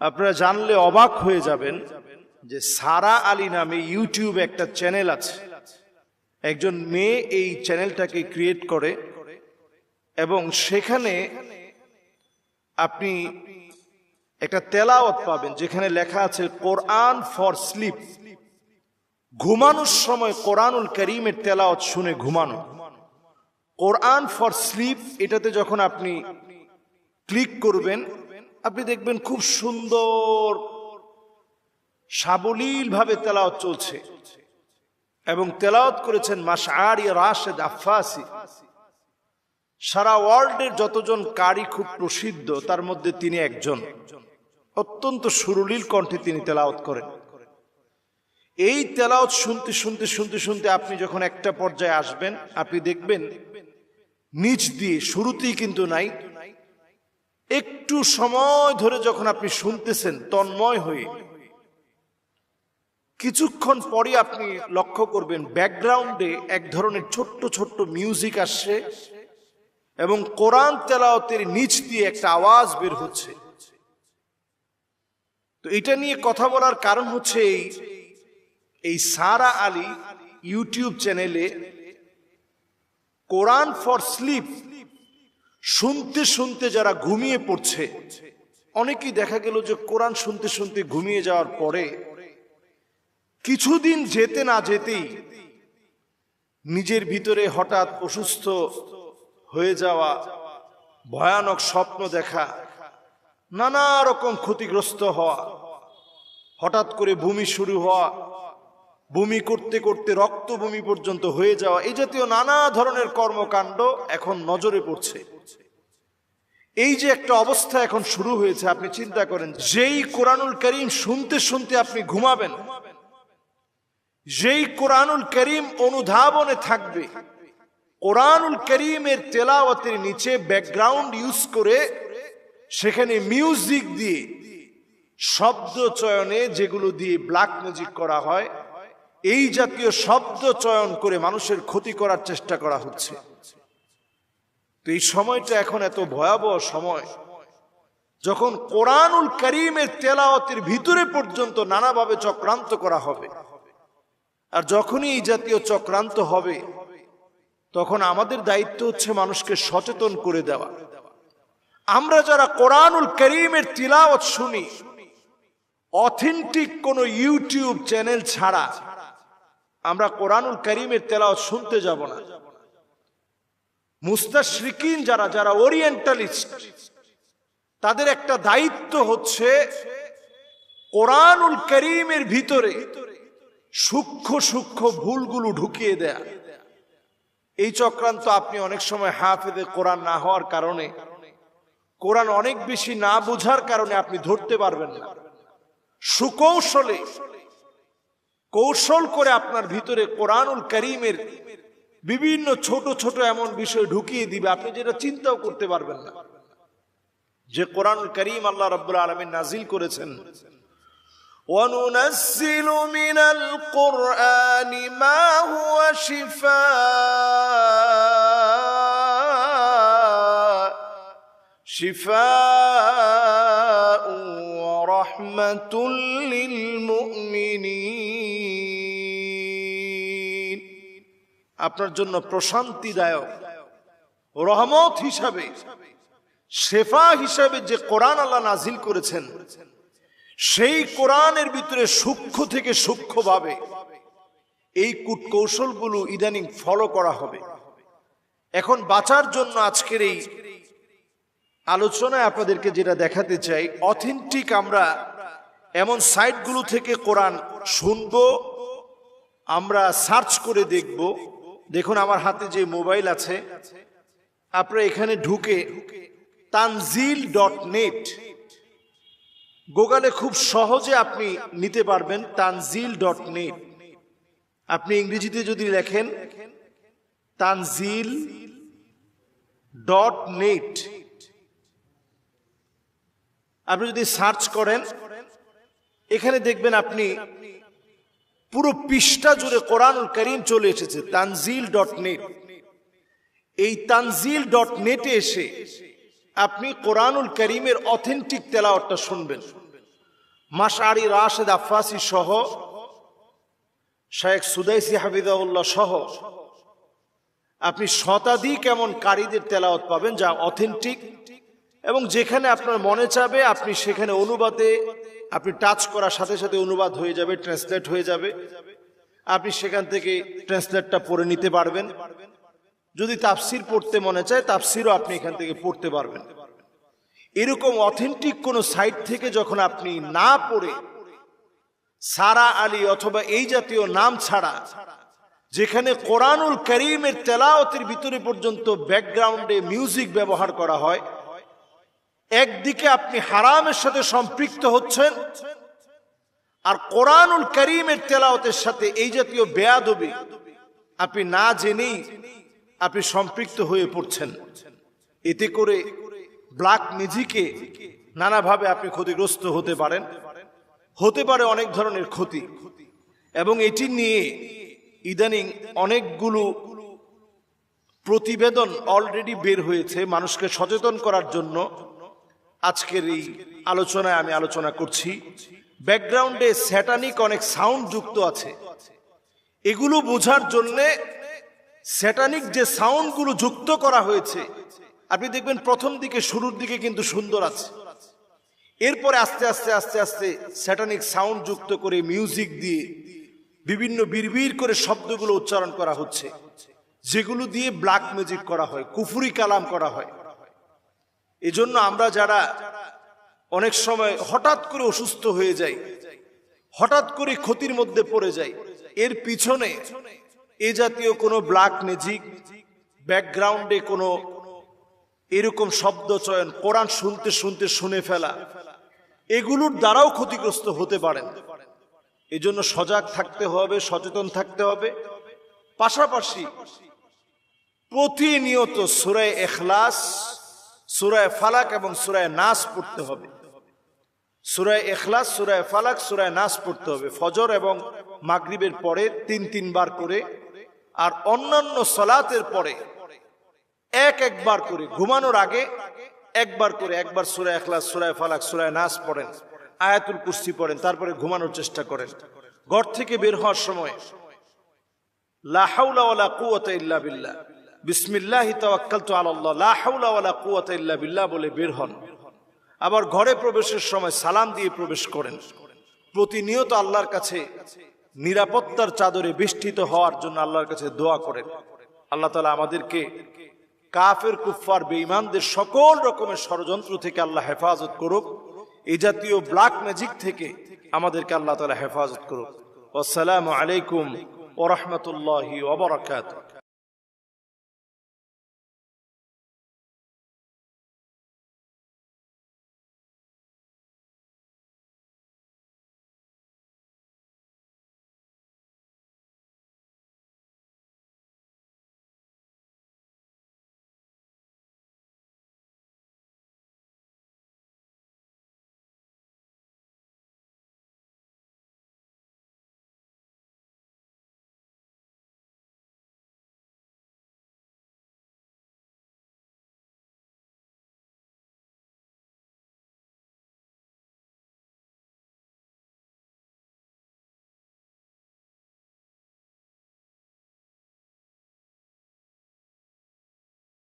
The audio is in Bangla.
আপনারা জানলে অবাক হয়ে যাবেন যে সারা আলী নামে ইউটিউবে একটা চ্যানেল আছে। একজন মেয়ে এই চ্যানেলটাকে ক্রিয়েট করে এবং সেখানে আপনি একটা তেলাওয়াত পাবেন যেখানে লেখা আছে কোরআন ফর স্লিপ। ঘুমানোর সময় কোরআনুল কারীমের তেলাওয়াত শুনে ঘুমানো। কোরআন ফর স্লিপ এটাতে যখন আপনি ক্লিক করবেন আপনি দেখবেন খুব সুন্দর সাবলীল ভাবে তেলাওয়াত চলছে এবং তেলাওয়াত করেছেন মাশআরি রাশেদ আফফাসি। সারা ওয়ার্ল্ডের যতজন কারি খুব প্রসিদ্ধ তার মধ্যে তিনি একজন। অত্যন্ত সুরলীল কণ্ঠে তিনি তেলাওয়াত করেন। এই তেলাওয়াত শুনতে শুনতে শুনতে শুনতে আপনি যখন একটা পর্যায়ে আসবেন আপনি দেখবেন নিচ দিয়ে শুরুতেই কিন্তু নাই, একটু সময় ধরে যখন আপনি শুনতেছেন তন্ময় হয়ে কিছুক্ষণ পরে আপনি লক্ষ্য করবেন ব্যাকগ্রাউন্ডে এক ধরনের ছোট্ট ছোট্ট মিউজিক আসছে এবং কোরআন তেলাওয়াতের নিচ দিয়ে একটা আওয়াজ বের হচ্ছে। তো এটা নিয়ে কথা বলার কারণ হচ্ছে এই সারা আলী ইউটিউব চ্যানেলে কোরআন ফর স্লিপ শুনতে শুনতে যারা ঘুমিয়ে পড়ছে, অনেকেই দেখা গেল যে কোরআন শুনতে শুনতে ঘুমিয়ে যাওয়ার পরে কিছুদিন যেতে না যেতেই নিজের ভিতরে হঠাৎ অসুস্থ হয়ে যাওয়া, ভয়ানক স্বপ্ন দেখা, নানা রকম ক্ষতিগ্রস্ত হওয়া, হঠাৎ করে বমি শুরু হওয়া, বমি করতে করতে রক্ত বমি পর্যন্ত হয়ে যাওয়া, এই জাতীয় নানা ধরনের কর্মকাণ্ড এখন নজরে পড়ছে। এই যে একটা অবস্থা এখন শুরু হয়েছে, আপনি চিন্তা করেন যেই কোরআনুল কারীম শুনতে শুনতে আপনি ঘুমাবেন, যেই কোরআনুল কারীম অনুধাবনে থাকবে, কোরআনুল কারীমের তেলাওয়াতের নিচে ব্যাকগ্রাউন্ড ইউজ করে সেখানে মিউজিক দিয়ে শব্দ চয়নে, যেগুলো দিয়ে ব্ল্যাক ম্যাজিক করা হয়, এই জাতীয় শব্দ চয়ন করে মানুষের ক্ষতি করার চেষ্টা করা হচ্ছে। তো এই সময়টা এখন এত ভয়াবহ সময় যখন কোরআনুল কারীমের তেলাওয়াতের ভিতরে পর্যন্ত নানাভাবে চক্রান্ত করা হবে। আর যখনই এই জাতীয় চক্রান্ত হবে তখন আমাদের দায়িত্ব হচ্ছে মানুষকে সচেতন করে দেওয়া। আমরা যারা কোরআনুল কারীমের তিলাওয়াত শুনি, অথেন্টিক কোন ইউটিউব চ্যানেল ছাড়া আমরা কোরআনুল কারীমের তেলাওয়াত শুনতে যাব না। মুস্তাশরিকিন যারা যারা ওরিয়েন্টালিস্ট, তাদের একটা দায়িত্ব হচ্ছে কোরআনুল কারীমের ভিতরে সূক্ষ্ম সূক্ষ্ম ভুলগুলো ঢুকিয়ে দেয়া। এই চক্রান্ত আপনি অনেক সময় হাফেজে কোরআন না হওয়ার কারণে, কোরআন অনেক বেশি না বোঝার কারণে আপনি ধরতে পারবেন না। সুকৌশলে কৌশল করে আপনার ভিতরে কোরআনুল কারীমের বিভিন্ন ছোট ছোট এমন বিষয় ঢুকিয়ে দিবে আপনি যেটা চিন্তাও করতে পারবেন না। যে কোরআনুল কারীম আল্লাহ রাব্বুল আলামিন নাজিল করেছেন, وَنُنَزِّلُ مِنَ الْقُرْآنِ مَا هُوَ شِفَاءٌ وَرَحْمَةٌ لِلْمُؤْمِنِينَ। আপনার জন্য প্রশান্তিদায়ক রহমত হিসাবে, শেফা হিসাবে যে কোরআন আল্লাহ নাজিল করেছেন, সেই কোরআনের ভিতরে সূক্ষ্ম থেকে সূক্ষ্মভাবে এই কৌশলগুলো ইদানিং ফলো করা হবে। এখন বাঁচার জন্য আজকের এই আলোচনায় আপনাদেরকে যেটা দেখাতে চাই, অথেন্টিক আমরা এমন সাইটগুলো থেকে কোরআন শুনবো, আমরা সার্চ করে দেখব। দেখুন আমার হাতে যে মোবাইল আছে, আপনারা এখানে ঢুকে tanzil.net গুগলে খুব সহজে আপনি নিতে পারবেন। tanzil.net আপনি ইংরেজিতে যদি লেখেন tanzil.net, আপনি যদি সার্চ করেন এখানে দেখবেন আপনি পুরো পৃষ্ঠা জুড়ে কোরআনুল কারীম চলে এসেছে। tanzil.net, এই tanzil.net এ এসে আপনি কোরআনুল কারীমের অথেন্টিক তেলাওয়াতটা শুনবেন। মাশআরি রাশেদ আফফাসি সহ শেখ সুদাইসি হাফিজাহুল্লাহ সহ আপনি শতাধিক এমন কারীদের তেলাওয়াত পাবেন যা অথেন্টিক, এবং যেখানে আপনার মনে চাবে আপনি সেখানে অনুবাদে আপনি টাচ করার সাথে সাথে অনুবাদ হয়ে যাবে, ট্রান্সলেট হয়ে যাবে, আপনি সেখান থেকে ট্রান্সলেটটা পড়ে নিতে পারবেন। যদি তাফসির পড়তে মনে চায় তাফসিরও আপনি এখান থেকে পড়তে পারবেন। এরকম অথেন্টিক কোন সাইট থেকে যখন আপনি না পড়ে সারা আলী অথবা এই জাতীয় নাম ছাড়া যেখানে কোরআনুল কারীমের তেলাওয়াতের ভিতরে পর্যন্ত ব্যাকগ্রাউন্ডে মিউজিক ব্যবহার করা হয়, একদিকে আপনি হারামের সাথে সম্পৃক্ত হচ্ছেন, আর কোরআনুল কারীমের তেলাওয়াতের সাথে এই জাতীয় বেয়াদবি আপনি না জেনেই আপনি সম্পৃক্ত হয়ে পড়ছেন। এতে করে ব্ল্যাক মিউজিকে নানাভাবে আপনি ক্ষতিগ্রস্ত হতে পারেন, হতে পারে অনেক ধরনের ক্ষতি। এবং এটি নিয়ে ইদানিং অনেকগুলো প্রতিবেদন অলরেডি বের হয়েছে মানুষকে সচেতন করার জন্য। আজকের এই আলোচনায় আমি আলোচনা করছি। ব্যাকগ্রাউন্ডে স্যাটানিক অনেক সাউন্ড যুক্ত আছে, এগুলো বোঝার জন্য স্যাটানিক যে সাউন্ডগুলো যুক্ত করা হয়েছে আপনি দেখবেন প্রথম দিকে শুরুর দিকে কিন্তু সুন্দর আছে, এরপরে আস্তে আস্তে আস্তে আস্তে স্যাটানিক সাউন্ড যুক্ত করে মিউজিক দিয়ে বিভিন্ন বিড়বিড় করে শব্দগুলো উচ্চারণ করা হচ্ছে, যেগুলো দিয়ে ব্ল্যাক মিউজিক করা হয়, কুফরি কালাম করা হয়। এজন্য আমরা যারা অনেক সময় হঠাৎ করে অসুস্থ হয়ে যাই, হঠাৎ করে ক্ষতির মধ্যে পড়ে যাই, এর পিছনে এ জাতীয় কোনো ব্ল্যাক মিউজিক, ব্যাকগ্রাউন্ডে কোনো এরকম শব্দ চয়ন, কোরআন শুনতে শুনতে শুনে ফেলা, এগুলোর দ্বারাও ক্ষতিগ্রস্ত হতে পারেন। এজন্য সজাগ থাকতে হবে, সচেতন থাকতে হবে। পাশাপাশি প্রতিনিয়ত সূরা ইখলাস, সূরা ফালাক এবং সূরা নাস পড়তে হবে। সূরা ইখলাস, সূরা ফালাক, সূরা নাস পড়তে হবে ফজর এবং মাগরিবের পরে ৩ বার করে, আর অন্যান্য সালাতের পরে একবার করে, ঘুমানোর আগে একবার করে, একবার সূরা ইখলাস, সূরা ফালাক, সূরা নাস পড়েন, আয়াতুল কুরসি পড়েন, তারপরে ঘুমানোর চেষ্টা করেন। ঘর থেকে বের হওয়ার সময় লা হাওলা ওয়ালা কুওয়াতা ইল্লা বিল্লাহ, বিসমিল্লাহি তাওয়াক্কালতু আলাল্লাহ, লা হাওলা ওয়ালা কুওয়াতা ইল্লা বিল্লাহ বলে বের হন। আবার ঘরে প্রবেশের সময় সালাম দিয়ে প্রবেশ করেন। প্রতিনিয়ত আল্লাহর কাছে নিরাপত্তার চাদরে বেষ্টিত হওয়ার জন্য আল্লাহর কাছে দোয়া করেন। আল্লাহ তাআলা আমাদেরকে কাফের কুফফার বেঈমানদের সকল রকমের ষড়যন্ত্র থেকে আল্লাহ হেফাজত করুক। এই জাতীয় ব্ল্যাক ম্যাজিক থেকে আমাদেরকে আল্লাহ তাআলা হেফাজত করুক। আসসালামু আলাইকুম ওয়া রাহমাতুল্লাহি ওয়া বারাকাতুহু।